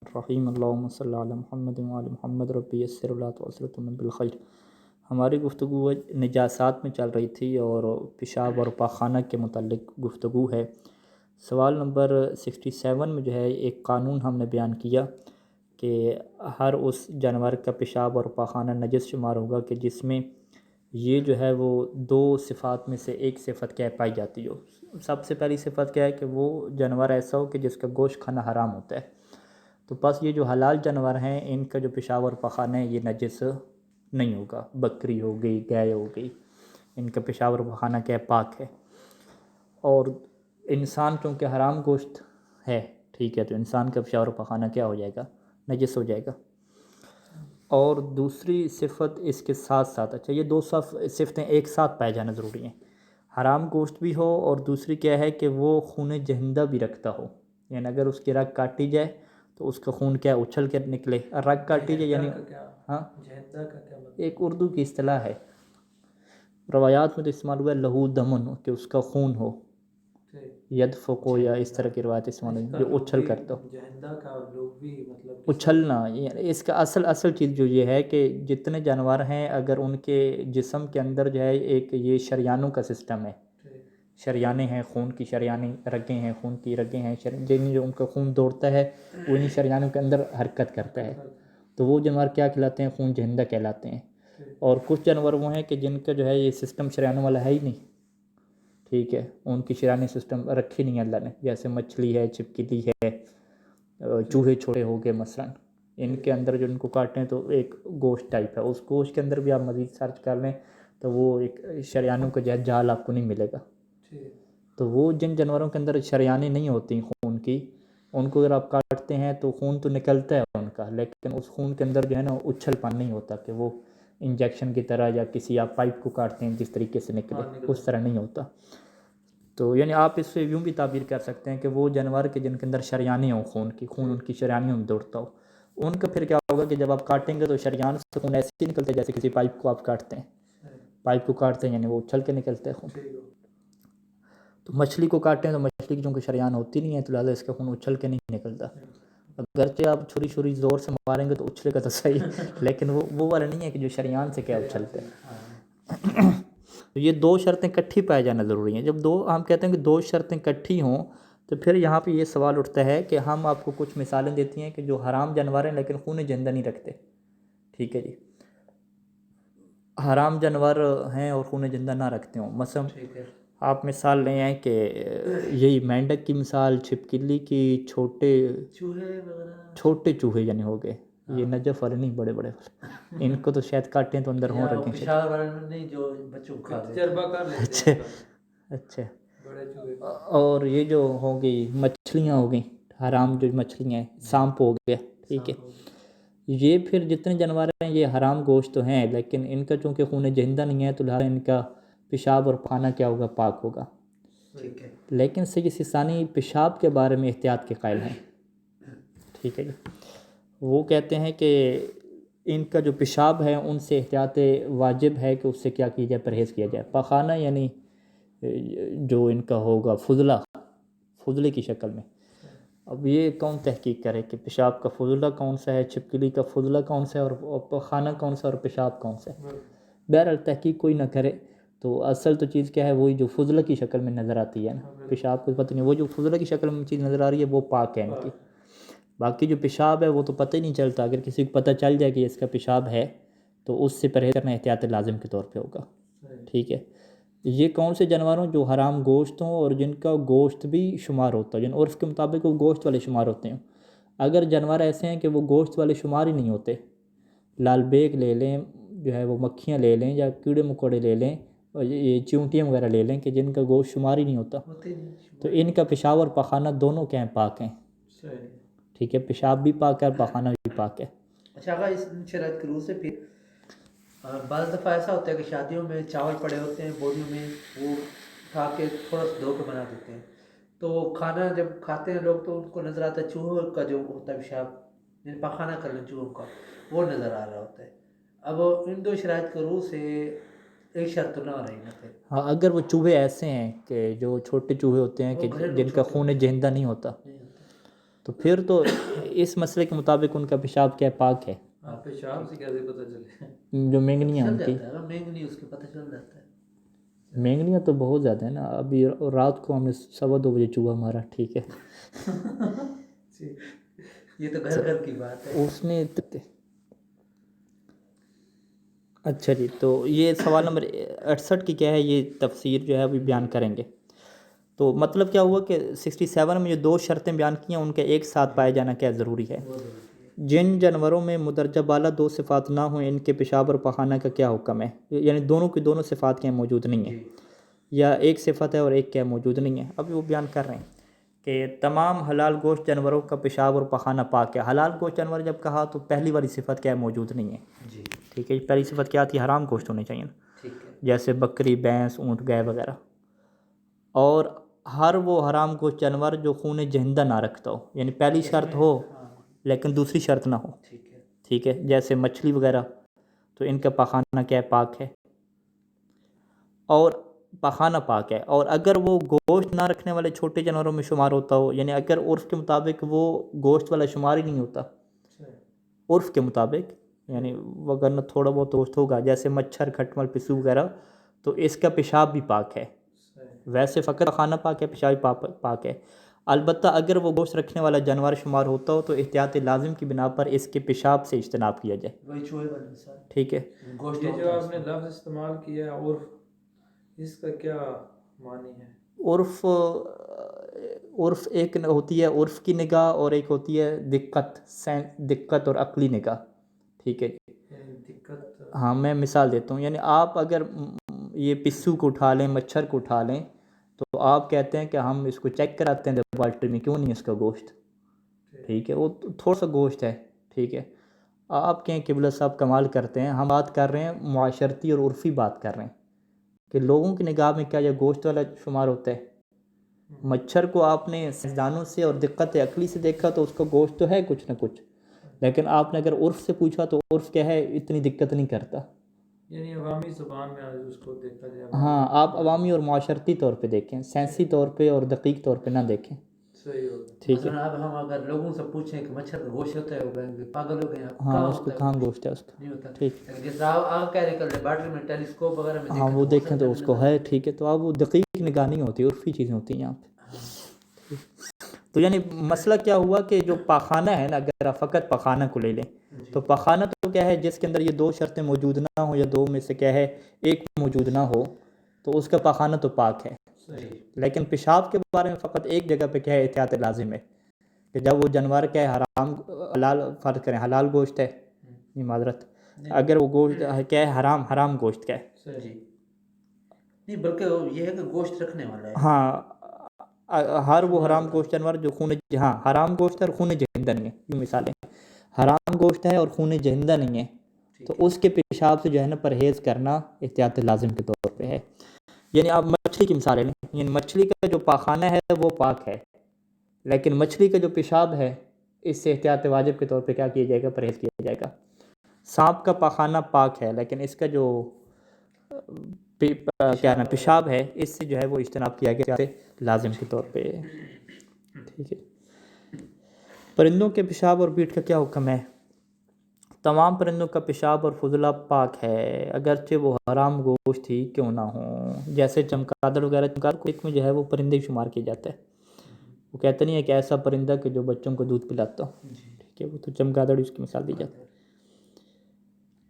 الرحیم اللہم صلی علی محمد وعلی محمد ربی یسر ولا تعسر بالخیر۔ ہماری گفتگو نجاسات میں چل رہی تھی اور پیشاب اور پاخانہ کے متعلق گفتگو ہے۔ سوال نمبر 67 میں جو ہے ایک قانون ہم نے بیان کیا کہ ہر اس جانور کا پیشاب اور پاخانہ نجس شمار ہوگا کہ جس میں یہ جو ہے وہ دو صفات میں سے ایک صفت کیا پائی جاتی ہو۔ سب سے پہلی صفت کیا ہے کہ وہ جانور ایسا ہو کہ جس کا گوشت کھانا حرام ہوتا ہے۔ تو بس یہ جو حلال جانور ہیں ان کا جو پیشاب اور پاخانہ ہے یہ نجس نہیں ہوگا۔ بکری ہو گئی، گائے ہو گئی، ان کا پیشاب اور پاخانہ کیا پاک ہے۔ اور انسان چونکہ حرام گوشت ہے، ٹھیک ہے، تو انسان کا پیشاب اور پاخانہ کیا ہو جائے گا؟ نجس ہو جائے گا۔ اور دوسری صفت اس کے ساتھ ساتھ، اچھا یہ دو صفتیں ایک ساتھ پائے جانا ضروری ہیں، حرام گوشت بھی ہو اور دوسری کیا ہے کہ وہ خون جہندہ بھی رکھتا ہو، یعنی اگر اس کی رگ کاٹی جائے تو اس کا خون کیا اچھل کے نکلے۔ رگ کاٹی جائے یعنی ہاں جہندہ کا کیا مطلب؟ ایک اردو کی اصطلاح ہے، روایات میں تو استعمال ہوا ہے لہو دمن، کہ اس کا خون ہو، یدفقو یا اس طرح کی روایت استعمال ہوئی جو اچھل کرتا ہو۔ جہندہ کا لوگ بھی مطلب اچھلنا، یعنی اس کا اصل چیز جو یہ ہے کہ جتنے جانور ہیں اگر ان کے جسم کے اندر جو ہے ایک یہ شریانوں کا سسٹم ہے، شریانے ہیں، خون کی شریانی رگیں ہیں، خون کی رگیں ہیں، جن جو ان کا خون دوڑتا ہے وہ انہی شریانوں کے اندر حرکت کرتا ہے، تو وہ جانور کیا کہلاتے ہیں؟ خون جہندہ کہلاتے ہیں۔ اور کچھ جانور وہ ہیں کہ جن کا جو ہے یہ سسٹم شریانوں والا ہے ہی نہیں، ٹھیک ہے، ان کی شریانی سسٹم رکھی نہیں اللہ نے، جیسے مچھلی ہے، چھپکلی ہے، چوہے چھوٹے ہو گئے مثلا، ان کے اندر جو ان کو کاٹیں تو ایک گوشت ٹائپ ہے، اس گوشت کے اندر بھی آپ مزید سرچ کر لیں تو وہ ایک شریانوں کا جال آپ کو نہیں ملے گا۔ تو وہ جن جانوروں کے اندر شریانیں نہیں ہوتی خون کی، ان کو اگر آپ کاٹتے ہیں تو خون تو نکلتا ہے ان کا، لیکن اس خون کے اندر جو ہے نا اچھل پن نہیں ہوتا کہ وہ انجیکشن کی طرح یا کسی آپ پائپ کو کاٹتے ہیں جس طریقے سے نکلے، اس طرح نہیں ہوتا۔ تو یعنی آپ اس سے یوں بھی تعبیر کر سکتے ہیں کہ وہ جانور کے جن کے اندر شریانیں ہوں خون کی، خون ان کی شریانیوں میں دوڑتا ہو، ان کا پھر کیا ہوگا کہ جب آپ کاٹیں گے تو شریان سے خون ایسے ہی نکلتا ہے جیسے کسی پائپ کو آپ کاٹتے ہیں، پائپ کو کاٹتے ہیں یعنی وہ اچھل کے نکلتا ہے خون۔ تو مچھلی کو کاٹیں تو مچھلی کی چونکہ شریان ہوتی نہیں ہے تو لہٰذا اس کا خون اچھل کے نہیں نکلتا، اگرچہ آپ چھری زور سے ماریں گے تو اچھلے گا تو صحیح، لیکن وہ والا نہیں ہے کہ جو شریان سے کیا اچھلتے ہیں۔ تو یہ دو شرطیں کٹھی پائے جانا ضروری ہیں۔ جب ہم کہتے ہیں کہ دو شرطیں کٹھی ہوں تو پھر یہاں پہ یہ سوال اٹھتا ہے کہ ہم آپ کو کچھ مثالیں دیتی ہیں کہ جو حرام جانور ہیں لیکن خون جہندہ نہیں رکھتے، ٹھیک ہے جی، حرام جانور ہیں اور خون جہندہ نہ رکھتے ہوں، مثلا آپ مثال لے آئیں کہ یہی مینڈک کی مثال، چھپکلی کی، چھوٹے چوہے یعنی ہو گئے، یہ نجف والے نہیں، بڑے بڑے والے، ان کو تو شاید کاٹیں تو اندر ہوں رکھیں پیشاب والے نہیں جو بچوں کو کھا لیتے ہیں۔ اچھا، اور یہ جو ہو گئی مچھلیاں ہو گئیں، حرام جو مچھلیاں ہیں، سانپ ہو گیا، ٹھیک ہے، یہ پھر جتنے جانور ہیں یہ حرام گوشت تو ہیں لیکن ان کا چونکہ خون جہندہ نہیں ہے تو لہٰذا ان کا پیشاب اور پاخانہ کیا ہوگا؟ پاک ہوگا۔ لیکن سید سیستانی پیشاب کے بارے میں احتیاط کے قائل ہیں، ٹھیک ہے جی، وہ کہتے ہیں کہ ان کا جو پیشاب ہے ان سے احتیاط واجب ہے کہ اس سے کیا کیا جائے؟ پرہیز کیا جائے۔ پاخانہ یعنی جو ان کا ہوگا فضلے کی شکل میں، اب یہ کون تحقیق کرے کہ پیشاب کا فضلہ کون سا ہے، چھپکلی کا فضلہ کون سا ہے، اور پاخانہ کون سا اور پیشاب کون سا ہے؟ بہرحال تحقیق کوئی نہ کرے تو اصل تو چیز کیا ہے؟ وہی جو فضلہ کی شکل میں نظر آتی ہے نا، پیشاب کو پتہ نہیں، وہ جو فضلہ کی شکل میں چیز نظر آ رہی ہے وہ پاک ہے ان کی، باقی جو پیشاب ہے وہ تو پتہ ہی نہیں چلتا، اگر کسی کو پتہ چل جائے کہ اس کا پیشاب ہے تو اس سے پرہیز کرنا احتیاط لازم کے طور پہ ہوگا، ٹھیک ہے۔ یہ کون سے جانوروں جو حرام گوشت ہوں اور جن کا گوشت بھی شمار ہوتا ہے، جن عرف کے مطابق وہ گوشت والے شمار ہوتے ہیں، اگر جانور ایسے ہیں کہ وہ گوشت والے شمار ہی نہیں ہوتے، لال بیگ لے لیں، جو ہے وہ مکھیاں لے لیں، یا کیڑے مکوڑے لے لیں، اور یہ چیونٹیاں وغیرہ لے لیں کہ جن کا گوشت شمار ہی نہیں ہوتا، تو ان کا پیشاب اور پاخانہ دونوں کیا ہیں؟ پاک ہیں، ٹھیک ہے، پیشاب بھی پاک ہے اور پاخانہ بھی پاک ہے۔ اچھا اگر اس شرائط کے روح سے پھر بعض دفعہ ایسا ہوتا ہے کہ شادیوں میں چاول پڑے ہوتے ہیں بوریوں میں، وہ کھا کے تھوڑا سا دھو کے بنا دیتے ہیں، تو کھانا جب کھاتے ہیں لوگ تو ان کو نظر آتا ہے چوہوں کا جو ہوتا ہے پیشاب، یعنی پاخانہ کر لیں چوہوں کا، وہ نظر آ رہا ہوتا ہے۔ اب ان دو شرائط کے روح سے ایک شرط تو نہ رہی نا پھر، ہاں اگر وہ چوہے ایسے ہیں کہ جو چھوٹے چوہے ہوتے ہیں کہ جن کا خون جہندہ نہیں ہوتا تو پھر تو اس مسئلے کے مطابق ان کا پیشاب کیا پاک ہے؟ پیشاب سے کیسے پتہ چلے؟ جو مینگنیاں ان کی، مینگنی اس کے پتہ چل جاتا ہے. مینگنیاں تو بہت زیادہ ہیں نا. ابھی رات کو ہم نے 2:15 بجے چوہا مارا، ٹھیک ہے. یہ تو گھر گھر کی بات ہے. اس نے اچھا جی، تو یہ سوال نمبر 68 کی کیا ہے، یہ تفسیر جو ہے ابھی بیان کریں گے. تو مطلب کیا ہوا کہ 67 میں جو 2 شرطیں بیان کی ہیں ان کا ایک ساتھ پایا جانا کیا ضروری ہے. جن جانوروں میں مدرجہ بالا 2 صفات نہ ہوں ان کے پیشاب اور پخانہ کا کیا حکم ہے، یعنی دونوں کی دونوں صفات کیا موجود نہیں ہیں، یا ایک صفت ہے اور ایک کیا موجود نہیں ہے. ابھی وہ بیان کر رہے ہیں کہ تمام حلال گوشت جانوروں کا پیشاب اور پخانہ پاک ہے. حلال گوشت جانور جب کہا تو پہلی والی صفت کیا ہے، موجود نہیں ہے. ٹھیک ہے، پہلی صفت کیا تھی، حرام گوشت ہونے چاہیے، جیسے بکری، بھینس، اونٹ، گائے وغیرہ. اور ہر وہ حرام گوشت جانور جو خون جہندہ نہ رکھتا ہو، یعنی پہلی شرط ہو لیکن دوسری شرط نہ ہو. ٹھیک ہے، جیسے مچھلی وغیرہ، تو ان کا پخانہ کیا ہے، پاک ہے، اور پخانہ پاک ہے. اور اگر وہ گوشت نہ رکھنے والے چھوٹے جانوروں میں شمار ہوتا ہو، یعنی اگر عرف کے مطابق وہ گوشت والا شمار ہی نہیں ہوتا، عرف کے مطابق، یعنی اگر نہ تھوڑا بہت گوشت ہوگا جیسے مچھر، کھٹمل، پسو وغیرہ، تو اس کا پیشاب بھی پاک ہے. ویسے فقط پخانہ پاک ہے، پیشاب بھی پاک ہے. البتہ اگر وہ گوشت رکھنے والا جانور شمار ہوتا ہو تو احتیاط لازم کی بنا پر اس کے پیشاب سے اجتناب کیا جائے. ٹھیک ہے. یہ جو آپ نے لفظ استعمال کیا ہے عرف، اس کا کیا معنی ہے؟ عرف ایک ہوتی ہے عرف کی نگاہ، اور ایک ہوتی ہے دقت اور عقلی نگاہ. ٹھیک ہے جی. ہاں، میں مثال دیتا ہوں. یعنی آپ اگر یہ پسو کو اٹھا لیں، مچھر کو اٹھا لیں، تو آپ کہتے ہیں کہ ہم اس کو چیک کراتے ہیں لیبارٹری میں، کیوں نہیں اس کا گوشت. ٹھیک ہے، وہ تھوڑا سا گوشت ہے. ٹھیک ہے، آپ کہیں قبلہ صاحب کمال کرتے ہیں. ہم بات کر رہے ہیں معاشرتی اور عرفی بات کر رہے ہیں کہ لوگوں کی نگاہ میں کیا یہ گوشت والا شمار ہوتا ہے. مچھر کو آپ نے سائنسدانوں سے اور دقت عقلی سے دیکھا تو اس کا گوشت تو ہے کچھ نہ کچھ، لیکن آپ نے اگر عرف سے پوچھا تو عرف کیا ہے، اتنی دقت نہیں کرتا. یعنی عوامی زبان میں اس کو دیکھا جائے. ہاں، آپ عوامی اور معاشرتی طور پہ دیکھیں، سائنسی طور پہ اور دقیق طور پہ نہ دیکھیں. صحیح ہوگا. ٹھیک ہے. اب ہم اگر لوگوں سے پوچھیں کہ مچھر کا گوشت ہوتا ہے، وہ کہیں گے پاگل ہو گئے ہیں، ہاں، اس کو کہاں گوشت ہے، اس کا نہیں ہوتا. ٹھیک. جیسے آپ کہہ رہے کہ لیبارٹری میں ٹیلیسکوپ وغیرہ میں ہاں، وہ دیکھیں تو اس کو ہے. ٹھیک ہے، تو اب وہ دقیق نگاہ نہیں ہوتی، عرفی چیزیں ہوتی ہیں یہاں پہ. تو یعنی مسئلہ کیا ہوا کہ جو پاخانہ ہے نا، اگر آپ فقط پاخانہ کو لے لیں تو پاخانہ تو کیا ہے، جس کے اندر یہ 2 شرطیں موجود نہ ہوں یا 2 میں سے کیا ہے ایک موجود نہ ہو، تو اس کا پاخانہ تو پاک ہے. لیکن پیشاب کے بارے میں فقط ایک جگہ پہ کیا ہے، احتیاط لازم ہے کہ جب وہ جانور کیا ہے حرام حلال فرض کریں حلال گوشت ہے، یہ معذرت، اگر وہ گوشت کیا ہے حرام گوشت کیا ہے، نہیں بلکہ یہ ہے کہ گوشت رکھنے والا ہے. ہاں، ہر وہ حرام گوشت جانور جو ہاں حرام گوشت ہے اور خون جہندہ نہیں ہے، یہ مثالیں حرام گوشت ہے اور خون جہندہ نہیں ہے، تو اس کے پیشاب سے جو ہے نا پرہیز کرنا احتیاط لازم کے طور پہ ہے. یعنی آپ مچھلی کی مثالیں لیں، یعنی مچھلی کا جو پاخانہ ہے وہ پاک ہے، لیکن مچھلی کا جو پیشاب ہے اس سے احتیاط واجب کے طور پہ کیا کیا جائے گا، پرہیز کیا جائے گا. سانپ کا پاخانہ پاک ہے، لیکن اس کا جو کیا نا پیشاب ہے اس سے جو ہے وہ اجتناب کیا گیا لازم کے طور پہ. ٹھیک ہے. پرندوں کے پیشاب اور پیٹ کا کیا حکم ہے؟ تمام پرندوں کا پیشاب اور فضلہ پاک ہے، اگرچہ وہ حرام گوشت ہی کیوں نہ ہوں. جیسے چمگادڑ وغیرہ، چمگادڑ میں جو ہے وہ پرندے شمار کیا جاتا ہے. وہ کہتے نہیں ہے کہ ایسا پرندہ کہ جو بچوں کو دودھ پلاتا ہو. ٹھیک ہے، وہ تو چمگادڑ اس کی مثال دی جاتی ہے.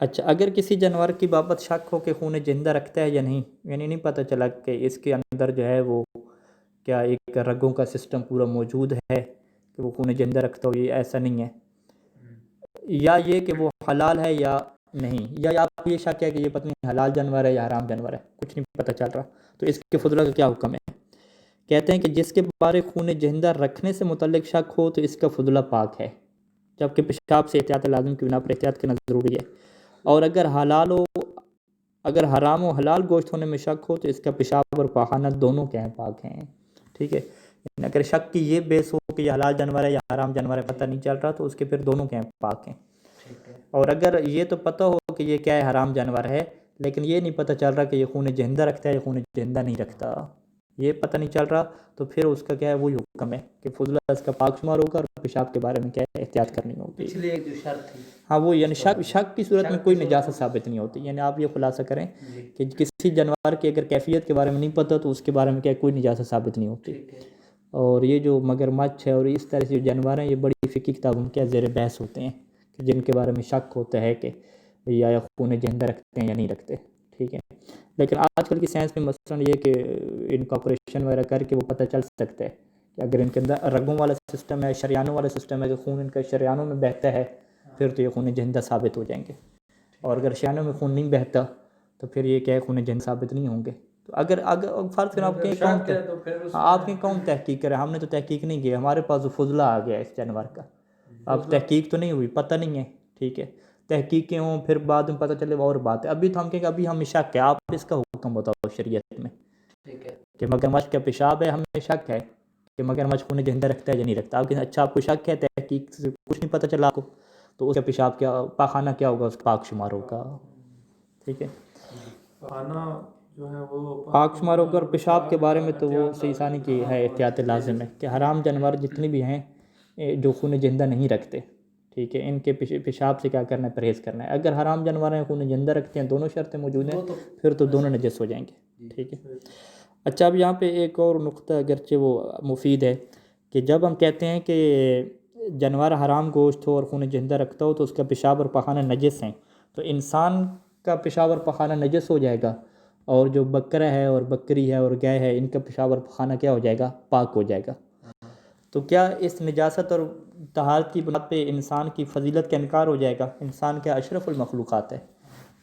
اچھا، اگر کسی جانور کی بابت شک ہو کہ خون جہندہ رکھتا ہے یا نہیں، یعنی نہیں پتہ چلا کہ اس کے اندر جو ہے وہ کیا ایک رگوں کا سسٹم پورا موجود ہے کہ وہ خون جہندہ رکھتا ہو، یہ ایسا نہیں ہے، یا یہ کہ وہ حلال ہے یا نہیں، یا آپ یہ شک ہے کہ یہ پتہ نہیں حلال جانور ہے یا حرام جانور ہے، کچھ نہیں پتہ چل رہا، تو اس کے فضلہ کا کیا حکم ہے؟ کہتے ہیں کہ جس کے بارے خون جہندہ رکھنے سے متعلق شک ہو تو اس کا فضلہ پاک ہے، جبکہ پیشاب سے احتیاط لازم کی بنا پر احتیاط کرنا ضروری ہے. اور اگر حرام و حلال گوشت ہونے میں شک ہو تو اس کا پیشاب اور پاخانہ دونوں کیا ہیں، پاک ہیں. ٹھیک ہے. اگر شک کی یہ بیس ہو کہ یہ حلال جانور ہے یا حرام جانور ہے، پتہ نہیں چل رہا، تو اس کے پھر دونوں کیا ہیں، پاک ہیں. اور اگر یہ تو پتہ ہو کہ یہ کیا ہے، حرام جانور ہے، لیکن یہ نہیں پتہ چل رہا کہ یہ خون جہندہ رکھتا ہے یا خون جہندہ نہیں رکھتا، یہ پتہ نہیں چل رہا تو پھر اس کا کیا ہے وہی حکم ہے کہ فضلہ اس کا پاک شمار ہوگا اور پیشاب کے بارے میں کیا ہے احتیاط کرنی ہوگی. پچھلی ایک جو شرط تھی ہاں وہ یعنی شک کی صورت میں کوئی نجاست ثابت نہیں ہوتی. یعنی آپ یہ خلاصہ کریں کہ کسی جانور کی اگر کیفیت کے بارے میں نہیں پتہ تو اس کے بارے میں کیا کوئی نجاست ثابت نہیں ہوتی. اور یہ جو مگرمچھ ہے اور اس طرح سے جو جانور ہیں یہ بڑی فقہی کتابوں میں کیا زیر بحث ہوتے ہیں کہ جن کے بارے میں شک ہوتا ہے کہ یا خون زندہ رکھتے ہیں یا نہیں رکھتے. ٹھیک ہے. لیکن آج کل کی سائنس میں مثلاً یہ کہ ان کا آپریشن وغیرہ کر کے وہ پتہ چل سکتا ہے کہ اگر ان کے اندر رگوں والا سسٹم ہے, شریانوں والا سسٹم ہے کہ خون ان کا شریانوں میں بہتا ہے پھر تو یہ خون زندہ ثابت ہو جائیں گے. اور اگر شریانوں میں خون نہیں بہتا تو پھر یہ کیا ہے خون زندہ ثابت نہیں ہوں گے. تو اگر فرض کریں آپ کے کون تحقیق کرے, ہم نے تو تحقیق نہیں کی, ہمارے پاس تو فضلہ آ گیا اس جانور کا. اب تحقیق تو نہیں ہوئی, پتہ نہیں ہے. ٹھیک ہے. تحقیق کے ہوں پھر بعد میں پتہ چلے وہ اور بات ہے. ابھی تو ہم کہیں کہ ابھی ہم شک ہے. آپ اس کا حکم بتاؤ شریعت میں کہ مگرمچھ کا پیشاب ہے, ہمیں شک ہے کہ مگرمچھ خون زندہ رکھتا ہے یا نہیں رکھتا. آپ کہیں اچھا آپ کو شک ہے, تحقیق سے کچھ نہیں پتہ چلا آپ کو, تو اس کا پیشاب کیا پاخانہ کیا ہوگا, اس کا پاک شمار ہوگا. ٹھیک ہے. پاخانہ جو ہے وہ پاک شمار ہوگا. اور پیشاب کے بارے میں تو وہ صحیح ثانی کی ہے احتیاط لازم ہے کہ حرام جانور جتنے بھی ہیں جو خون زندہ نہیں رکھتے, ٹھیک ہے, ان کے پیشاب سے کیا کرنا ہے, پرہیز کرنا ہے. اگر حرام جانور ہیں خون زندہ رکھتے ہیں, دونوں شرطیں موجود ہیں, پھر تو دونوں نجس ہو جائیں گے. ٹھیک ہے. اچھا اب یہاں پہ ایک اور نقطہ اگرچہ وہ مفید ہے کہ جب ہم کہتے ہیں کہ جانور حرام گوشت ہو اور خون زندہ رکھتا ہو تو اس کا پیشاب اور پخانہ نجس ہیں, تو انسان کا پیشاب اور پخانہ نجس ہو جائے گا, اور جو بکرا ہے اور بکری ہے اور گائے ہے ان کا پیشاب اور پخانہ کیا ہو جائے گا, پاک ہو جائے گا. تو کیا اس نجاست اور طہارت کی بنیاد پہ انسان کی فضیلت کا انکار ہو جائے گا؟ انسان کیا اشرف المخلوقات ہے.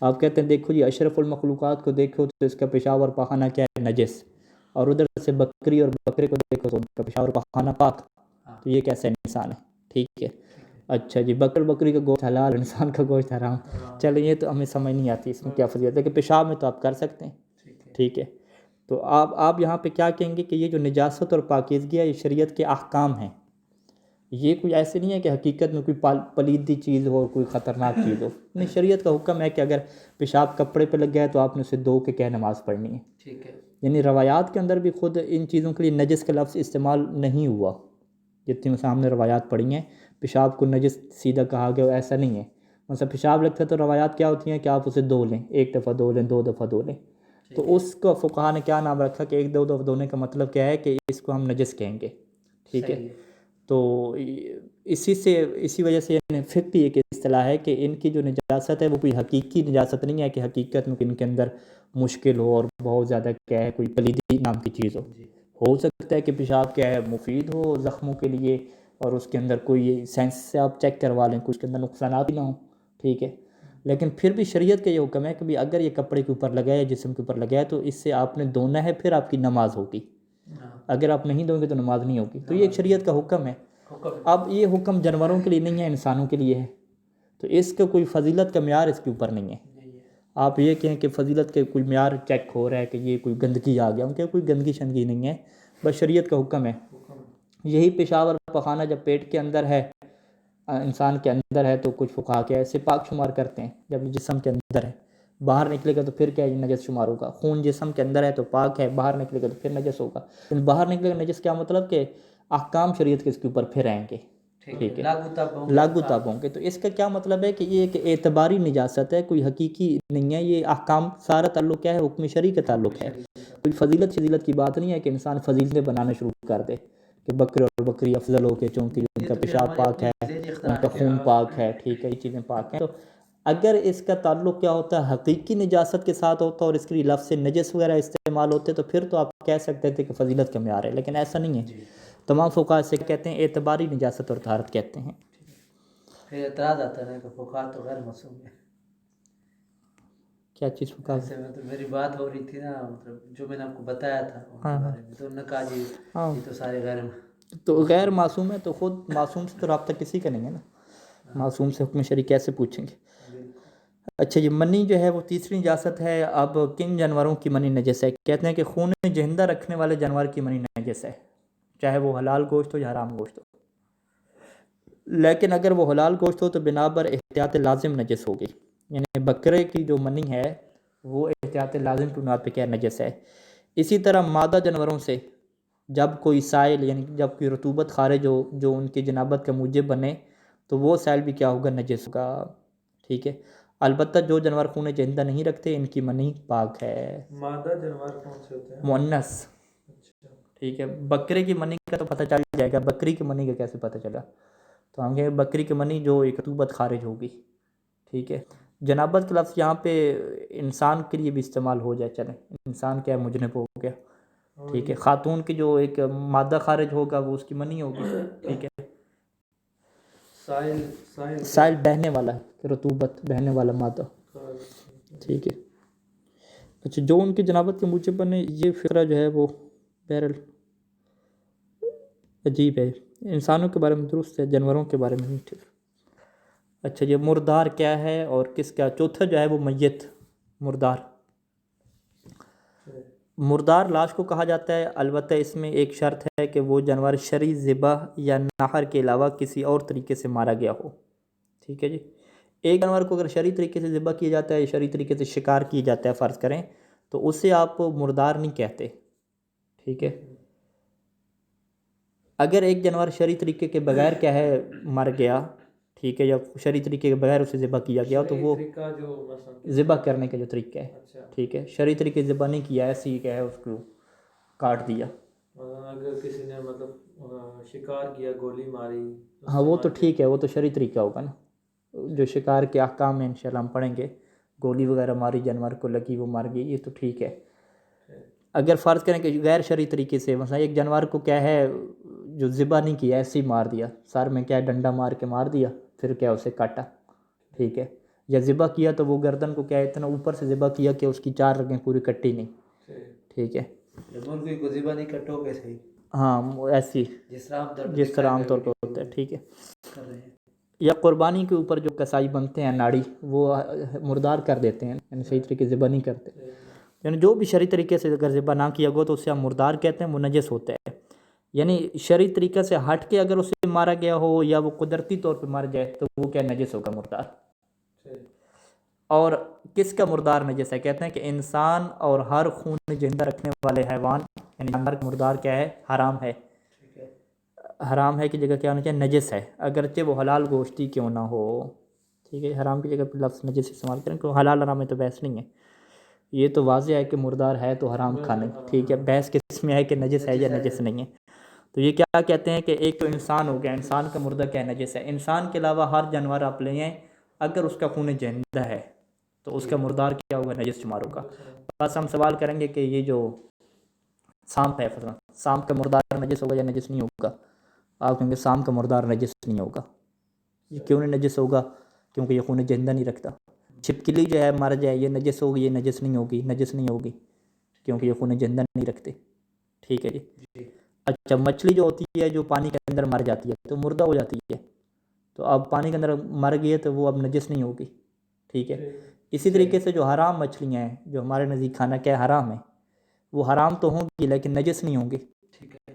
آپ کہتے ہیں دیکھو جی اشرف المخلوقات کو دیکھو تو اس کا پیشاب اور پخانہ کیا ہے, نجس, اور ادھر سے بکری اور بکرے کو دیکھو تو ان کا پیشاب اور پخانہ پاک. تو یہ کیسا انسان ہے؟ ٹھیک ہے. اچھا جی بکری کا گوشت حلال, انسان کا گوشت حرام. چلیں یہ تو ہمیں سمجھ نہیں آتی اس میں کیا فضیلت ہے کہ پیشاب میں تو آپ کر سکتے ہیں. ٹھیک ہے. تو آپ یہاں پہ کیا کہیں گے کہ یہ جو نجاست اور پاکیزگی ہے یہ شریعت کے احکام ہیں, یہ کوئی ایسے نہیں ہے کہ حقیقت میں کوئی پلیدی چیز ہو, کوئی خطرناک چیز ہو. نہیں, شریعت کا حکم ہے کہ اگر پیشاب کپڑے پہ لگ گیا ہے تو آپ نے اسے دھو کے کیا نماز پڑھنی ہے. ٹھیک ہے. یعنی روایات کے اندر بھی خود ان چیزوں کے لیے نجس کا لفظ استعمال نہیں ہوا. جتنی مثلا ہم نے روایات پڑھی ہیں پیشاب کو نجس سیدھا کہا گیا, ایسا نہیں ہے. مثلا پیشاب لگتا ہے تو روایات کیا ہوتی ہیں کہ آپ اسے دھو لیں, ایک دفعہ دھو لیں, 2 دفعہ دھو لیں. تو اس کو فقہا نے کیا نام رکھا کہ 1-2 دفعہ دھونے کا مطلب کیا ہے کہ اس کو ہم نجس کہیں گے. ٹھیک ہے. تو اسی وجہ سے فقہ کی ایک اصطلاح ہے کہ ان کی جو نجاست ہے وہ کوئی حقیقی نجاست نہیں ہے کہ حقیقت میں ان کے اندر مشکل ہو اور بہت زیادہ کیا ہے کوئی پلیدی نام کی چیز ہو سکتا ہے کہ پیشاب کیا ہے مفید ہو زخموں کے لیے, اور اس کے اندر کوئی سائنس سے آپ چیک کروا لیں کچھ کے اندر نقصانات نہ ہوں. ٹھیک ہے. لیکن پھر بھی شریعت کا یہ حکم ہے کہ بھی اگر یہ کپڑے کے اوپر لگا ہے, جسم کے اوپر لگا ہے, تو اس سے آپ نے دھونا ہے, پھر آپ کی نماز ہوگی. اگر آپ نہیں دھویں گے تو نماز نہیں ہوگی. تو یہ ایک شریعت کا حکم ہے. اب یہ حکم جانوروں کے لیے نہیں ہے, انسانوں کے لیے ہے. تو اس کا کوئی فضیلت کا معیار اس کے اوپر نہیں ہے. آپ یہ کہیں کہ فضیلت کے کوئی معیار چیک ہو رہا ہے کہ یہ کوئی گندگی آ گیا, ان کے کوئی گندگی شندگی نہیں ہے, بس شریعت کا حکم ہے. یہی پیشاب اور پخانہ جب پیٹ کے اندر ہے, انسان کے اندر ہے, تو کچھ فقہا کے ایسے پاک شمار کرتے ہیں. جب جسم کے اندر ہے, باہر نکلے گا تو پھر کیا نجس شمار ہوگا. خون جسم کے اندر ہے تو پاک ہے, باہر نکلے گا تو پھر نجس ہوگا. باہر نکلے گا نجس کیا مطلب کہ احکام شریعت کے اس کے اوپر پھر آئیں گے. ٹھیک ہے, لاگو تب ہوں گے. تو اس کا کیا مطلب ہے کہ یہ ایک اعتباری نجاست ہے, کوئی حقیقی نہیں ہے. یہ احکام سارا تعلق کیا ہے, حکم شرعی کا تعلق ہے. کوئی فضیلت کی بات نہیں ہے کہ انسان فضیلتیں بنانا شروع کر دے کہ بکرے اور بکری افضل ہو کے چونکہ ان کا پیشاب پاک ہے, ان کا خون پاک ہے. ٹھیک ہے, یہ چیزیں پاک ہیں. تو اگر اس کا تعلق کیا ہوتا ہے, حقیقی نجاست کے ساتھ ہوتا اور اس کے لیے لفظ نجس وغیرہ استعمال ہوتے, تو پھر تو آپ کہہ سکتے تھے کہ فضیلت کا معیار ہے. لیکن ایسا نہیں ہے. تمام فقہا سے کہتے ہیں اعتباری نجاست اور طہارت کہتے ہیں. پھر اعتراض آتا ہے کہ فقہا تو غیر معصوم ہے. کیا چیز فقہا؟ ایسے میں تو میری بات ہو رہی تھی نا, مطلب جو میں نے آپ کو بتایا تھا ان کے بارے میں, تو انہوں نے کہا جی یہ تو سارے غیر معصوم ہے. تو خود معصوم سے تو رابطہ کسی کا نہیں ہے نا, معصوم سے حکم شرعی کیسے پوچھیں گے. اچھا جی, منی جو ہے وہ تیسری نجاست ہے. اب کن جانوروں کی منی نجس ہے؟ کہتے ہیں کہ خون زندہ رکھنے والے جانور کی منی نجس ہے, چاہے وہ حلال گوشت ہو یا حرام گوشت ہو. لیکن اگر وہ حلال گوشت ہو تو بنا پر احتیاط لازم نجس ہوگی. یعنی بکرے کی جو منی ہے وہ احتیاط لازم کی بنیاد پہ کیا نجس ہے. اسی طرح مادہ جانوروں سے جب کوئی سائل یعنی جب کوئی رطوبت خارج ہو جو ان کی جنابت کا موجب بنے تو وہ سائل بھی کیا ہوگا؟ نجس ہوگا، ٹھیک ہے۔ البتہ جو جانور خون جندہ نہیں رکھتے ان کی منی پاک ہے۔ مادہ جانور کون سے ہوتے ہیں؟ مؤنث، اچھا، ٹھیک ہے۔ بکرے کی منی کا تو پتہ چل جائے گا، بکری کی منی کا کیسے پتہ چلا؟ تو ہم کہیں بکری کی منی جو ایک رطوبت خارج ہوگی، ٹھیک ہے۔ جنابت کا لفظ یہاں پہ انسان کے لیے بھی استعمال ہو جائے، چلیں انسان کیا مجنب ہو گیا، ٹھیک ہے۔ خاتون کی جو ایک مادہ خارج ہوگا وہ اس کی منی ہوگی، ٹھیک ہے۔ سائل بہنے والا ہے، رطوبت بہنے والا مادہ، ٹھیک ہے۔ اچھا، جو ان کی جنابت کے موجب بنے، یہ فقرہ جو ہے وہ بہرحال عجیب ہے، انسانوں کے بارے میں درست ہے، جانوروں کے بارے میں نہیں ٹھیک۔ اچھا، یہ مردار کیا ہے اور کس کا؟ چوتھا جو ہے وہ میت، مردار۔ مردار لاش کو کہا جاتا ہے، البتہ اس میں ایک شرط ہے کہ وہ جانور شرعی ذبح یا نحر کے علاوہ کسی اور طریقے سے مارا گیا ہو، ٹھیک ہے جی۔ ایک جانور کو اگر شرعی طریقے سے ذبح کیا جاتا ہے، شرعی طریقے سے شکار کیا جاتا ہے فرض کریں، تو اسے آپ مردار نہیں کہتے، ٹھیک ہے۔ اگر ایک جانور شرعی طریقے کے بغیر کیا ہے مر گیا، ٹھیک ہے، یا شرعی طریقے کے بغیر اسے ذبح کیا گیا تو وہ ذبح کرنے کا جو طریقہ ہے، ٹھیک ہے، شرعی طریقے سے ذبح نہیں کیا، ایسے ہی کیا ہے اس کو کاٹ دیا۔ اگر کسی نے مطلب شکار کیا، گولی ماری، ہاں وہ تو ٹھیک ہے، وہ تو شرعی طریقہ ہوگا نا، جو شکار کے احکام میں انشاءاللہ ہم پڑھیں گے، گولی وغیرہ ماری، جانور کو لگی وہ مر گئی، یہ تو ٹھیک ہے۔ اگر فرض کریں کہ غیر شرعی طریقے سے مثلا ایک جانور کو کیا ہے جو ذبح نہیں کیا، ایسے ہی مار دیا، سر میں کیا ہے ڈنڈا مار کے مار دیا، پھر کیا اسے کاٹا، ٹھیک ہے، یا ذبح کیا تو وہ گردن کو کیا ہے اتنا اوپر سے ذبح کیا کہ اس کی 4 رگیں پوری کٹی نہیں، ٹھیک ہے۔ مرغی کو ذبح نہیں کٹو گے صحیح، ہاں ایسی جس طرح عام طور پہ ہوتا ہے، ٹھیک ہے۔ یا قربانی کے اوپر جو کسائی بنتے ہیں ناڑی، وہ مردار کر دیتے ہیں، یعنی صحیح طریقے سے ذبح نہیں کرتے، یعنی جو بھی شرعی طریقے سے اگر ذبح نہ کیا گیا تو اسے ہم مردار کہتے ہیں، وہ نجس ہوتا ہے۔ یعنی شرعی طریقے سے ہٹ کے اگر اسے مارا گیا ہو یا وہ قدرتی طور پہ مر جائے تو وہ کیا نجس ہوگا؟ مردار۔ اور کس کا مردار نجس ہے؟ کہتے ہیں کہ انسان اور ہر خون زندہ رکھنے والے حیوان، یعنی جانور کا مردار کیا ہے؟ حرام ہے، حرام ہے کی جگہ کیا ہونا چاہیے؟ نجس ہے، اگرچہ وہ حلال گوشتی کیوں نہ ہو، ٹھیک ہے۔ حرام کی جگہ پہ لفظ نجس استعمال کریں، کہ حلال حرام میں تو بحث نہیں ہے، یہ تو واضح ہے کہ مردار ہے تو حرام کھانا، ٹھیک ہے۔ بحث کس میں ہے کہ نجس ہے یا نجس نہیں ہے؟ تو یہ کیا کہتے ہیں کہ ایک تو انسان ہو گیا، انسان کا مردہ کیا ہے؟ نجس ہے۔ انسان کے علاوہ ہر جانور آپ لے ہیں، اگر اس کا خون زندہ ہے تو اس کا مردار کیا ہوگا؟ نجس شمار ہوگا۔ بس ہم سوال کریں گے کہ یہ جو سانپ ہے، سانپ کا مردار نجس ہوگا یا نجس نہیں ہوگا؟ آپ کہیں گے سانپ کا مردار نجس نہیں ہوگا۔ یہ کیوں نہیں نجس ہوگا؟ کیونکہ یہ خون زندہ نہیں رکھتا۔ چھپکلی جو ہے مر جائے، یہ نجس ہوگی؟ یہ نجس نہیں ہوگی، نجس نہیں ہوگی کیونکہ یہ خون زندہ نہیں رکھتے، ٹھیک ہے جی۔ اچھا، مچھلی جو ہوتی ہے جو پانی کے اندر مر جاتی ہے تو مردہ ہو جاتی ہے، تو اب پانی کے اندر مر گئی ہے تو وہ اب نجس نہیں ہوگی، ٹھیک ہے۔ اسی طریقے سے جو حرام مچھلیاں ہیں جو ہمارے نزدیک کھانا کیا ہے؟ حرام ہے، وہ حرام تو ہوں گی لیکن نجس نہیں ہوں گی، ٹھیک ہے۔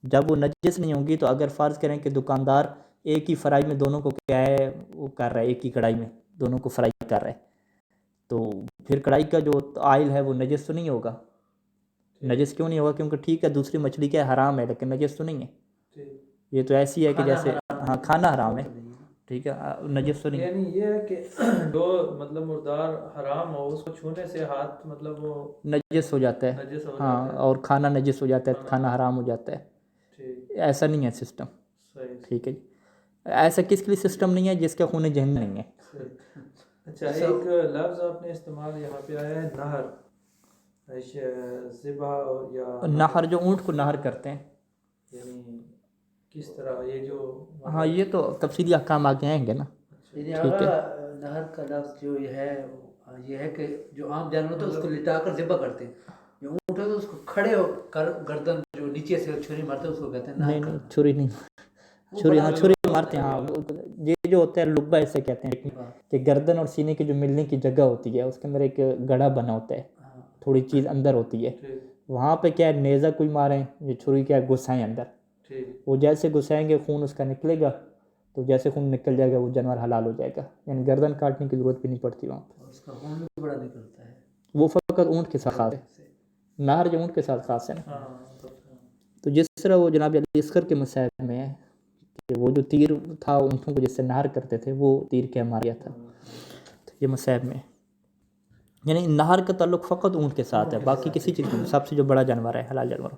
جب وہ نجس نہیں ہوں گی تو اگر فرض کریں کہ دکاندار ایک ہی فرائی میں دونوں کو کیا ہے وہ کر رہا ہے، ایک ہی کڑھائی میں دونوں کو فرائی کر رہا ہے، تو پھر کڑھائی کا جو آئل ہے وہ نجس تو نہیں ہوگا؟ نجس کیوں نہیں ہوگا؟ کیونکہ ٹھیک ہے دوسری مچھلی کیا ہے؟ حرام ہے لیکن نجس تو نہیں ہے۔ یہ تو ایسی ہے کہ جیسے ہاں کھانا حرام ہے، ٹھیک ہے، نجس تو نہیں۔ یعنی یہ ہے کہ جو مطلب مردار حرام ہو اس کو چھونے سے ہاتھ مطلب وہ نجس ہو جاتا ہے، ہاں، اور کھانا نجس ہو جاتا ہے، کھانا حرام ہو جاتا ہے، ایسا نہیں ہے سسٹم، ٹھیک ہے جی۔ ایسا کس کے لیے سسٹم نہیں ہے؟ جس کا خون جہن نہیں ہے۔ اچھا، ایک لفظ آپ نے استعمال یہاں پہ آیا ہے نہر، ذبح یا نہر جو اونٹ کو نہر کرتے ہیں، یعنی کس طرح یہ جو ہاں یہ تو تفصیلی احکام آگے آئیں گے نا، ٹھیک ہے۔ نہر کا لفظ جو یہ ہے کہ جو عام جانور تو اس کو لٹا کر ذبح کرتے ہیں، جو اونٹ ہے تو اس کو کھڑے ہو کر گردن جو نیچے سے چھری مارتے ہیں اس کو کہتے ہیں نہیں نہیں، چھری نہیں، چھری ہاں چھری مارتے ہیں، ہاں یہ جو ہوتا ہے لبہ اسے کہتے ہیں، کہ گردن اور سینے کی جو ملنے کی جگہ ہوتی ہے اس کے اندر ایک گڑھا بنا ہوتا ہے، تھوڑی چیز اندر ہوتی ہے، وہاں پہ کیا ہے نیزہ کوئی ماریں یہ چھری کیا گھسائیں اندر، وہ جیسے گھسائیں گے خون اس کا نکلے گا، تو جیسے خون نکل جائے گا وہ جانور حلال ہو جائے گا، یعنی گردن کاٹنے کی ضرورت بھی نہیں پڑتی وہاں پہ، اس کا خون بھی بڑا نکلتا ہے، وہ فقط اونٹ کے ساتھ ہے، نہر جو اونٹ کے ساتھ خاص ہے نا. ہاں تو جس طرح وہ جناب علی اصغر کے مصائب میں ہے کہ وہ جو تیر تھا اونٹوں کو جس سے نہر کرتے تھے وہ تیر کے مار گیا تھا. تو یہ مصائب میں یعنی نہر کا تعلق فقط اونٹ کے ساتھ ہے، باقی کسی چیز کا. سب سے جو بڑا جانور ہے حلال جانور.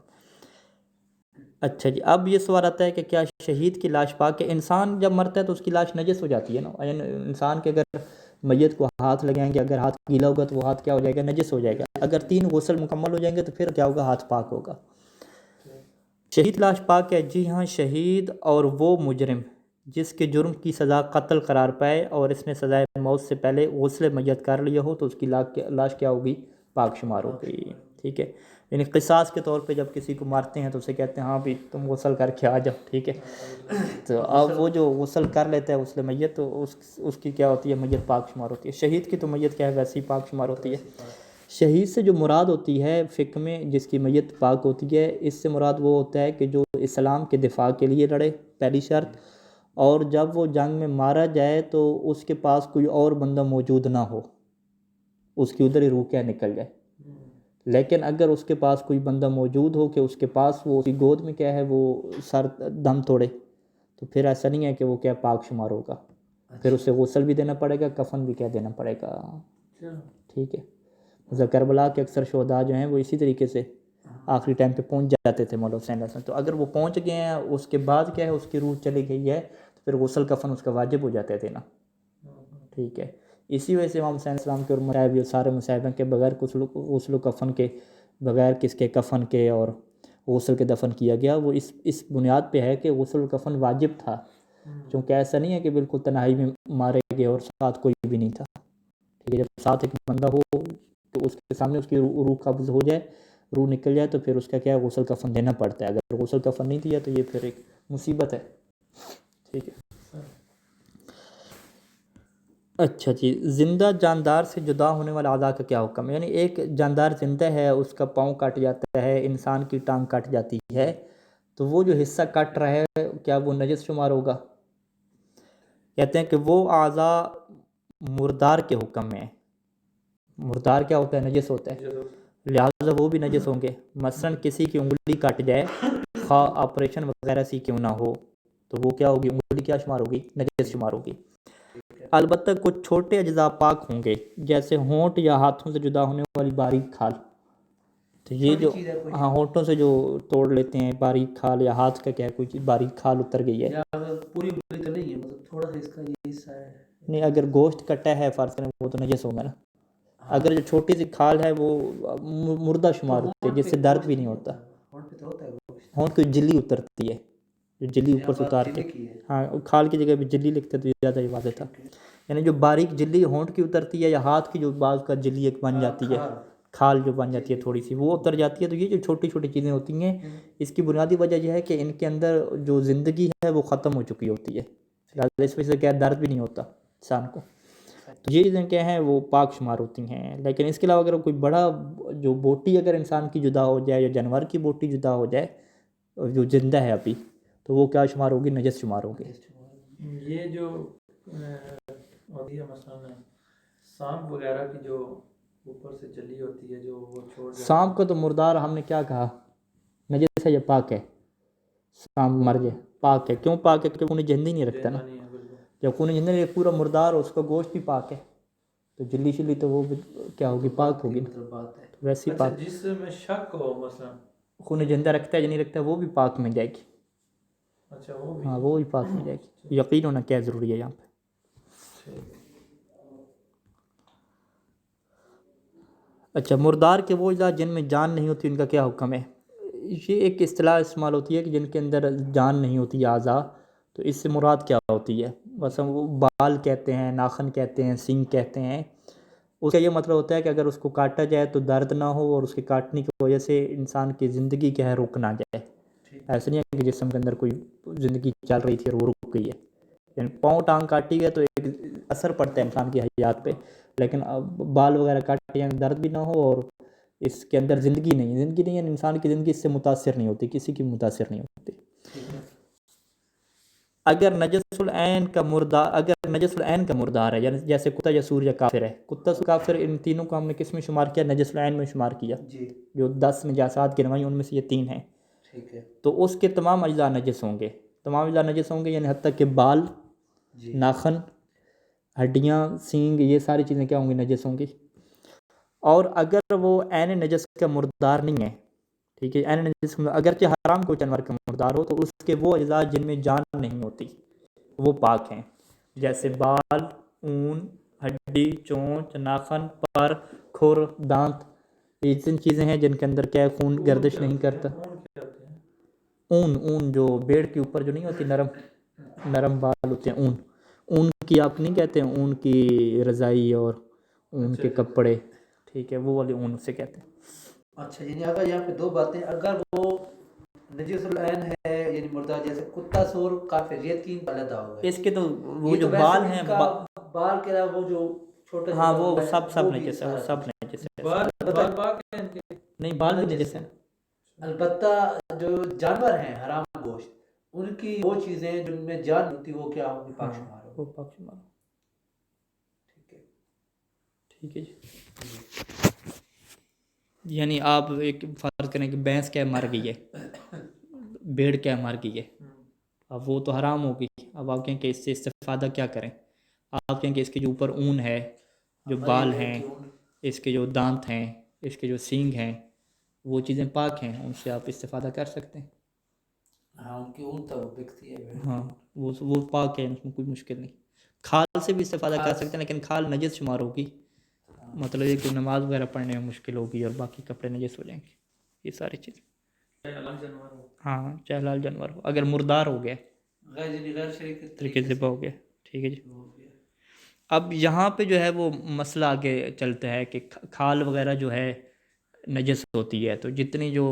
اچھا جی، اب یہ سوال آتا ہے کہ کیا شہید کی لاش پاک ہے؟ انسان جب مرتا ہے تو اس کی لاش نجس ہو جاتی ہے نا. یعنی انسان کے اگر میت کو ہاتھ لگائیں گے، اگر ہاتھ گیلا ہوگا تو وہ ہاتھ کیا ہو جائے گا؟ نجس ہو جائے گا. اگر 3 غسل مکمل ہو جائیں گے تو پھر کیا ہوگا؟ ہاتھ پاک ہوگا. شہید لاش پاک ہے؟ جی ہاں، شہید اور وہ مجرم جس کے جرم کی سزا قتل قرار پائے اور اس نے سزائے موت سے پہلے غسل میت کر لیا ہو تو اس کی لاش کیا ہوگی؟ پاک شمار ہوگی. ٹھیک ہے. یعنی قصاص کے طور پہ جب کسی کو مارتے ہیں تو اسے کہتے ہیں ہاں بھی تم غسل کر کے آ جاؤ. ٹھیک ہے. تو اب وہ جو غسل کر لیتا ہے غسل میت تو اس کی کیا ہوتی ہے؟ میت پاک شمار ہوتی ہے. شہید کی تو میت کیا ہے؟ ویسے ہی پاک شمار ہوتی ہے. شہید سے جو مراد ہوتی ہے فقہ میں جس کی میت پاک ہوتی ہے، اس سے مراد وہ ہوتا ہے کہ جو اسلام کے دفاع کے لیے لڑے، پہلی شرط. اور جب وہ جنگ میں مارا جائے تو اس کے پاس کوئی اور بندہ موجود نہ ہو، اس کی ادھر ہی روح کیا نکل جائے. لیکن اگر اس کے پاس کوئی بندہ موجود ہو کہ اس کے پاس وہ اس کی گود میں کیا ہے وہ سر دم توڑے تو پھر ایسا نہیں ہے کہ وہ کیا پاک شمار ہوگا. پھر اسے غسل بھی دینا پڑے گا، کفن بھی کیا دینا پڑے گا. ٹھیک ہے. مطلب کربلا کے اکثر شہداء جو ہیں وہ اسی طریقے سے آخری ٹائم پہ پہنچ جاتے تھے مولا حسین علیہ السلام. تو اگر وہ پہنچ گئے ہیں اس کے بعد کیا ہے اس کی روح چلی گئی ہے تو پھر غسل کفن اس کا واجب ہو جاتے تھے نا. ٹھیک ہے. اسی وجہ سے امام حسین علیہ السلام کے اور مصائب یہ سارے مصائب ہیں کہ بغیر غسل و کفن کے، بغیر کس کے کفن کے اور غسل کے دفن کیا گیا. وہ اس بنیاد پہ ہے کہ غسل و کفن واجب تھا، چونکہ ایسا نہیں ہے کہ بالکل تنہائی میں مارے گئے اور ساتھ کوئی بھی نہیں تھا. ٹھیک ہے. جب ساتھ ایک بندہ ہو تو اس کے سامنے اس کی روح قبض ہو جائے، روح نکل جائے تو پھر اس کا کیا ہے غسل کفن دینا پڑتا ہے. اگر غسل کفن نہیں دیا تو یہ پھر ایک مصیبت ہے. ٹھیک ہے. اچھا جی، زندہ جاندار سے جدا ہونے والا اعضاء کا کیا حکم ہے؟ یعنی ایک جاندار زندہ ہے، اس کا پاؤں کٹ جاتا ہے، انسان کی ٹانگ کٹ جاتی ہے، تو وہ جو حصہ کٹ رہا ہے کیا وہ نجس شمار ہوگا؟ کہتے ہیں کہ وہ اعضاء مردار کے حکم میں. مردار کیا ہوتا ہے؟ نجس ہوتا ہے، لہٰذا وہ بھی نجس ہوں گے. مثلا کسی کی انگلی کٹ جائے، خواہ آپریشن وغیرہ سے کیوں نہ ہو، تو وہ کیا ہوگی؟ انگلی کیا شمار ہوگی؟ نجس شمار ہوگی. البتہ کچھ چھوٹے اجزاء پاک ہوں گے جیسے ہونٹ یا ہاتھوں سے جدا ہونے والی باریک کھال. تو یہ جو ہاں ہونٹوں سے جو توڑ لیتے ہیں باریک کھال، یا ہاتھ کا کیا ہے کوئی باریک کھال اتر گئی ہے، پوری انگلی تو نہیں ہے، مطلب تھوڑا سا اس کا یہ حصہ ہے. نہیں اگر گوشت کٹا ہے فرض کریں وہ تو نجس ہوگا نا. اگر جو چھوٹی سی کھال ہے وہ مردہ شمار ہوتی ہے جس سے درد بھی نہیں ہوتا. ہونٹ کی جلی اترتی ہے، جو جلی اوپر سے اتار کے، ہاں کھال کی جگہ بھی جلی لکھتے تو زیادہ ہی واضح تھا. یعنی جو باریک جلی ہونٹ کی اترتی ہے یا ہاتھ کی جو بعض کا جلی ایک بن جاتی ہے، کھال جو بن جاتی ہے تھوڑی سی وہ اتر جاتی ہے. تو یہ جو چھوٹی چھوٹی چیزیں ہوتی ہیں اس کی بنیادی وجہ یہ ہے کہ ان کے اندر جو زندگی ہے وہ ختم ہو چکی ہوتی ہے، لہٰذا اس وجہ سے کیا درد بھی نہیں ہوتا انسان کو. تو یہ چیزیں کیا ہیں وہ پاک شمار ہوتی ہیں. لیکن اس کے علاوہ اگر کوئی بڑا جو بوٹی اگر انسان کی جدا ہو جائے یا جانور کی بوٹی جدا ہو جائے جو زندہ ہے ابھی تو وہ کیا شمار ہوگی؟ نجس شمار ہوگی. یہ جو ہوتی ہے مثلا سانپ وغیرہ کی جو اوپر سے جلی ہوتی ہے جو وہ چھوڑ جاتی ہے، سانپ کا تو مردار ہم نے کیا کہا؟ نجس ہے یا پاک ہے؟ سانپ مر جائے پاک ہے. کیوں پاک ہے؟ کیونکہ انہیں زندہ نہیں رکھتا نا. جب خون زندہ نہیں پورا مردار ہو اس کا گوشت بھی پاک ہے تو جلی شلی تو وہ کیا ہوگی؟ پاک ہوگی. ویسے ہی پاک جس میں شک ہو مثلا خون زندہ رکھتا ہے یا نہیں رکھتا ہے وہ بھی پاک میں جائے گی. اچھا وہ بھی، ہاں وہ بھی پاک میں جائے گی. یقین ہونا کیا ضروری ہے یہاں پہ. اچھا، مردار کے وہ اجزاء جن میں جان نہیں ہوتی ان کا کیا حکم ہے؟ یہ ایک اصطلاح استعمال ہوتی ہے کہ جن کے اندر جان نہیں ہوتی اعضاء، تو اس سے مراد کیا ہوتی ہے؟ مثلا وہ بال کہتے ہیں، ناخن کہتے ہیں، سینگ کہتے ہیں. اس کا یہ مطلب ہوتا ہے کہ اگر اس کو کاٹا جائے تو درد نہ ہو اور اس کے کاٹنے کی وجہ سے انسان کی زندگی کیا ہے رک نہ جائے. ایسا نہیں ہے کہ جسم کے اندر کوئی زندگی چل رہی تھی اور وہ رک گئی ہے. یعنی پاؤں ٹانگ کاٹی گئے تو ایک اثر پڑتا ہے انسان کی حیات پہ، لیکن بال وغیرہ کاٹے یعنی درد بھی نہ ہو اور اس کے اندر زندگی نہیں ہے. انسان کی زندگی اس سے متاثر نہیں ہوتی، کسی کی متاثر نہیں ہوتی. اگر نجس العین کا مردار، اگر نجس العین کا مردار ہے، یعنی جیسے کتا یا سور یا کافر ہے، کتا سور کافر ان تینوں کو ہم نے کس میں شمار کیا؟ نجس العین میں شمار کیا، جی جو 10 نجاسات گنوائی ان میں سے یہ 3 ہیں، ٹھیک ہے تو اس کے تمام اجزاء نجس ہوں گے، تمام اجزاء نجس ہوں گے، یعنی حتیٰ کہ بال، جی ناخن، ہڈیاں، سینگ، یہ ساری چیزیں کیا ہوں گی؟ نجس ہوں گی۔ اور اگر وہ عین نجس کا مردار نہیں ہے، ٹھیک ہے، عین نجس اگرچہ حرام کو جانور کا مردار ہو، تو اس کے وہ اجزاء جن میں جان نہیں ہوتی وہ پاک ہیں، جیسے بال، اون، ہڈی، چونچ، ناخن، پر، کھر، دانت، یہ جن چیزیں ہیں جن کے اندر کیا ہے؟ خون گردش نہیں کرتا۔ اون جو بیڑ کے اوپر جو نہیں ہوتی، نرم بال ہوتے ہیں، اون کی آپ نہیں کہتے ہیں، اون کی رضائی اور اون کے کپڑے، ٹھیک ہے، وہ والے اون سے کہتے ہیں۔ اچھا، یعنی اگر یہاں پہ 2 باتیں، اگر وہ نجس العین ہے یعنی مردار، جیسے کتا سور کافر، یہ 3 علیحدہ ہو گئے، اس کے تو وہ یہ جو تو ویسے بال بھی ہیں ان کا بال کے علاوہ وہ جو چھوٹا ہاں چھوٹا وہ ہوتا ہے، سب بھی نجس ہے، وہ سارا سب کچھ۔ نجس ہے، بال پاک ہیں ان کے؟ نہیں بال بھی نجس ہیں۔ البتہ جو جانور ہیں حرام گوشت، ان کی وہ چیزیں جن میں جان ہوتی وہ کیا ہوں گی؟ پاک شمار ہوں گی۔ وہ پاک شمار، ٹھیک ہے ٹھیک ہے جی۔ یعنی آپ ایک فرض کریں کہ بھینس کیا مر گئی ہے، بھیڑ کیا مر گئی ہے، اب وہ تو حرام ہوگی، اب آپ کہیں کہ اس سے استفادہ کیا کریں؟ آپ کہیں کہ اس کے جو اوپر اون ہے، جو بال ہیں، اس کے جو دانت ہیں، اس کے جو سینگ ہیں، وہ چیزیں پاک ہیں، ان سے آپ استفادہ کر سکتے ہیں۔ ہاں، ان کی اون تو بکتی ہے۔ ہاں وہ پاک ہے، اس میں کوئی مشکل نہیں۔ کھال سے بھی استفادہ کر سکتے ہیں، لیکن کھال نجس شمار ہوگی، مطلب یہ کہ نماز وغیرہ پڑھنے میں مشکل ہوگی اور باقی کپڑے نجس ہو جائیں گے، یہ ساری چیزیں۔ ہاں چاہے حلال جانور ہو، اگر مردار ہو گیا، غیر شریک طریقے سے ذبح ہو گیا، ٹھیک ہے جی۔ اب یہاں پہ جو ہے وہ مسئلہ آگے چلتا ہے کہ کھال وغیرہ جو ہے نجس ہوتی ہے، تو جتنی جو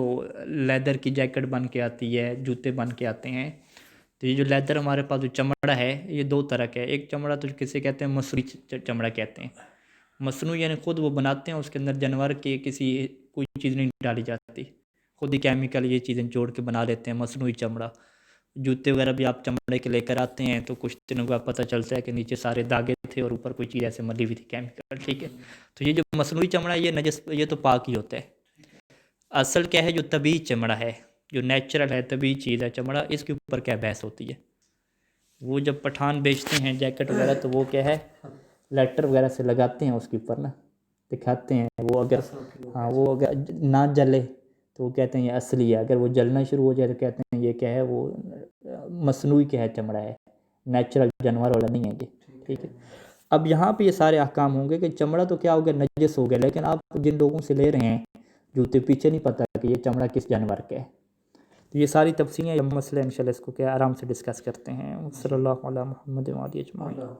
لیدر کی جیکٹ بن کے آتی ہے، جوتے بن کے آتے ہیں، تو یہ جو لیدر ہمارے پاس جو چمڑا ہے یہ 2 طرح کا ہے۔ ایک چمڑا تو کسے کہتے ہیں؟ مصنوعی چمڑا کہتے ہیں۔ مصنوعی یعنی خود وہ بناتے ہیں، اس کے اندر جانور کی کوئی چیز نہیں ڈالی جاتی، خود ہی کیمیکل یہ چیزیں جوڑ کے بنا لیتے ہیں، مصنوعی چمڑا۔ جوتے وغیرہ بھی آپ چمڑے کے لے کر آتے ہیں تو کچھ دنوں بعد پتہ چلتا ہے کہ نیچے سارے داغے تھے اور اوپر کوئی چیز ایسے ملی ہوئی تھی کیمیکل، ٹھیک ہے۔ تو یہ جو مصنوعی چمڑا ہے یہ نجس، یہ تو پاک ہی ہوتا ہے۔ اصل کیا ہے؟ جو طبیعی چمڑا ہے، جو نیچرل ہے، طبیعی چیز ہے چمڑا، اس کے اوپر کیا بحث ہوتی ہے؟ وہ جب پٹھان بیچتے ہیں جیکٹ وغیرہ تو وہ کیا ہے؟ لیٹر وغیرہ سے لگاتے ہیں اس کے اوپر نا، دکھاتے ہیں، وہ اگر ہاں وہ اگر نہ جلے تو وہ کہتے ہیں یہ اصلی ہے، اگر وہ جلنا شروع ہو جائے تو کہتے ہیں یہ کیا ہے؟ وہ مصنوعی کیا ہے؟ چمڑا ہے، نیچرل جانور والا نہیں ہے یہ، ٹھیک ہے۔ اب یہاں پہ یہ سارے احکام ہوں گے کہ چمڑا تو کیا ہو گیا؟ نجس ہو گیا، لیکن آپ جن لوگوں سے لے رہے ہیں جوتے، پیچھے نہیں پتہ کہ یہ چمڑا کس جانور کا ہے، تو یہ ساری تفصیلیں یا مسئلہ انشاءاللہ اس کو کیا آرام سے ڈسکس کرتے ہیں۔ صلی اللہ علیہ محمد و آلہ اجمعین۔